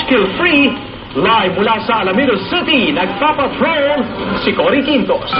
Kill Free. Live mula sa Alaminos City, nagpapatrol si Cory Quintos.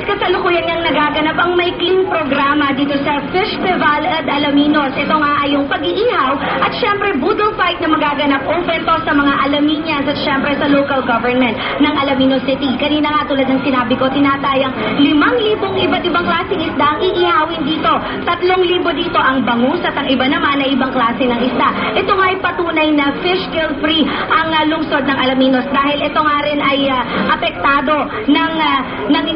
Kasalukuyan niyang nagaganap ang maikling programa dito sa Festival at Alaminos. Ito nga ay yung pag-iihaw at syempre budol fight na magaganap open to sa mga Alaminyans at syempre sa local government ng Alaminos City. Kanina nga tulad ng sinabi ko, tinatayang 5,000 iba't ibang klaseng isda ang iihawin dito. 3,000 dito ang bangus at ang iba naman ay ibang klase ng isda. Ito nga ay patunay na fish kill free ang lungsod ng Alaminos dahil ito nga rin ay apektado ng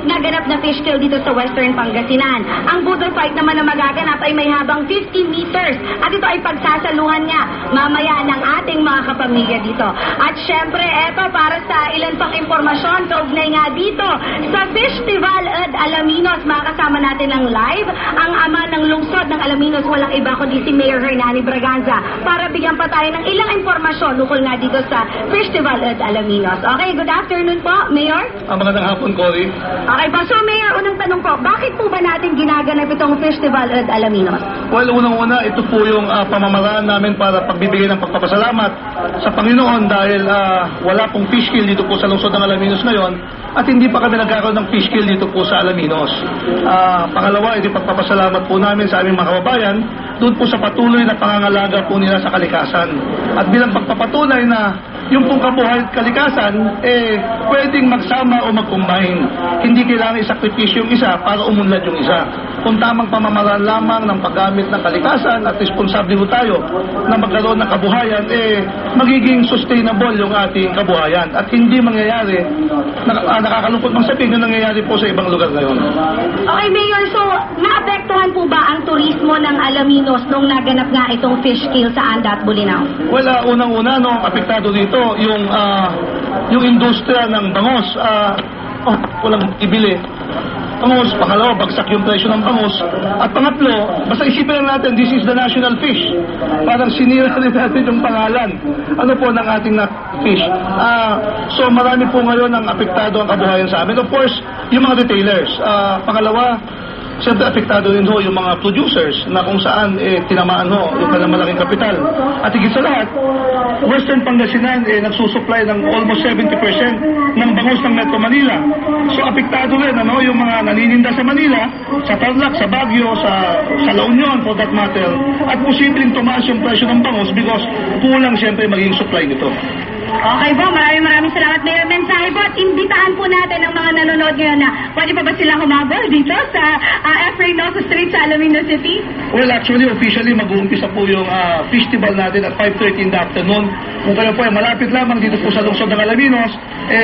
naganap na fish kill dito sa Western Pangasinan. Ang budol fight naman na magaganap ay may habang 50 meters at ito ay pagsasaluhan niya mamaya ng ating mga kapamilya dito. At syempre, eto para sa ilan pang impormasyon kaugnay nga dito sa Festival at Alaminos, makakasama natin ng live ang ama ng lungsod ng Alaminos, walang iba kundi si Mayor Hernani Braganza, para bigyan pa tayo ng ilang impormasyon ukol nga dito sa Festival at Alaminos. Okay, good afternoon po, Mayor. Magandang hapon, Cory. Okay po, so Mayor, unang tanong po, bakit po ba natin ginaganap itong Festival at Alaminos? Well, unang-una, ito po yung pamamaraan namin para pagbibigay ng pagpapasalamat sa Panginoon dahil wala pong fish kill dito po sa lungsod ng Alaminos ngayon at hindi pa kami nagkakaroon ng fish kill dito po sa Alaminos. Pangalawa, ito pagpapasalamat po namin sa aming mga kababayan doon po sa patuloy na pangangalaga po nila sa kalikasan. At bilang pagpapatunay na yung pong kabuhay at kalikasan, pwedeng magsama o mag-combine. Hindi kailangan isakripisyo yung isa para umunlad yung isa. Kung tamang pamamaraan lamang ng paggamit ng kalikasan at responsable po tayo na magkaroon ng kabuhayan, magiging sustainable yung ating kabuhayan. At hindi mangyayari, nakakalungkot mang sabihin na nangyayari po sa ibang lugar ngayon. Okay, Mayor, so naapektuhan po ba ang turismo ng Alaminos nung naganap nga itong fish kill sa Andat, Bolinao? Wala, unang-una, apektado dito yung industriya ng bangos. Walang ibili. Bangus, pangalawa, bagsak yung presyo ng bangus. At pangatlo, basta isipin lang natin, this is the national fish. Parang sinira rin natin yung pangalan. Ano po ng ating fish? So marami po ngayon ang apektado ang kabuhayan sa amin. Of course, yung mga retailers. Pangalawa, siyempre apektado rin ho yung mga producers na kung saan tinamaan ho yung kanilang malaking kapital. At higit sa lahat, Western Pangasinan nagsusupply ng almost 70% ng bangus ng Metro Manila. So apektado rin yung mga nanininda sa Manila, sa Tarlac, sa Baguio, sa La Union for that matter. At posibleng tumaas yung presyo ng bangus because kulang siyempre maging supply nito. Okay po, maraming salamat, Mayor. Mensahe po at imbitahan po natin ang mga nanonood ngayon na pwede pa ba silang humabol dito sa Reynoso Street sa Alaminos City? Well, actually, officially, mag-uumpisa po yung festival natin at 5:30 in the afternoon. Kung kayo po ay malapit lamang dito po sa lungsod ng Alaminos,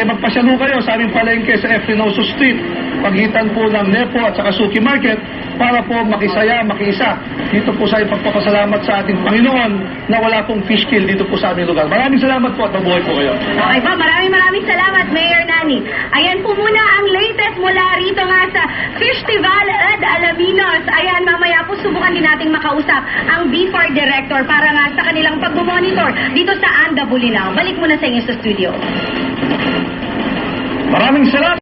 magpasyalo kayo sa aming palengke sa Reynoso Street, pagitan po ng Nepo at saka Suki Market, para po makisaya, makiisa dito po sa ipagpapasalamat sa ating Panginoon na wala pong fish kill dito po sa aming lugar. Maraming salamat po at mabuhay po kayo. Okay po, maraming salamat, Mayor Nani. Ayan po muna ang latest mula rito nga sa Festival at Alaminos. Ayan, mamaya po subukan din nating makausap ang B4 Director para nga sa kanilang pag-monitor dito sa Anda, Bolinao. Balik muna sa inyo sa studio. Maraming salamat.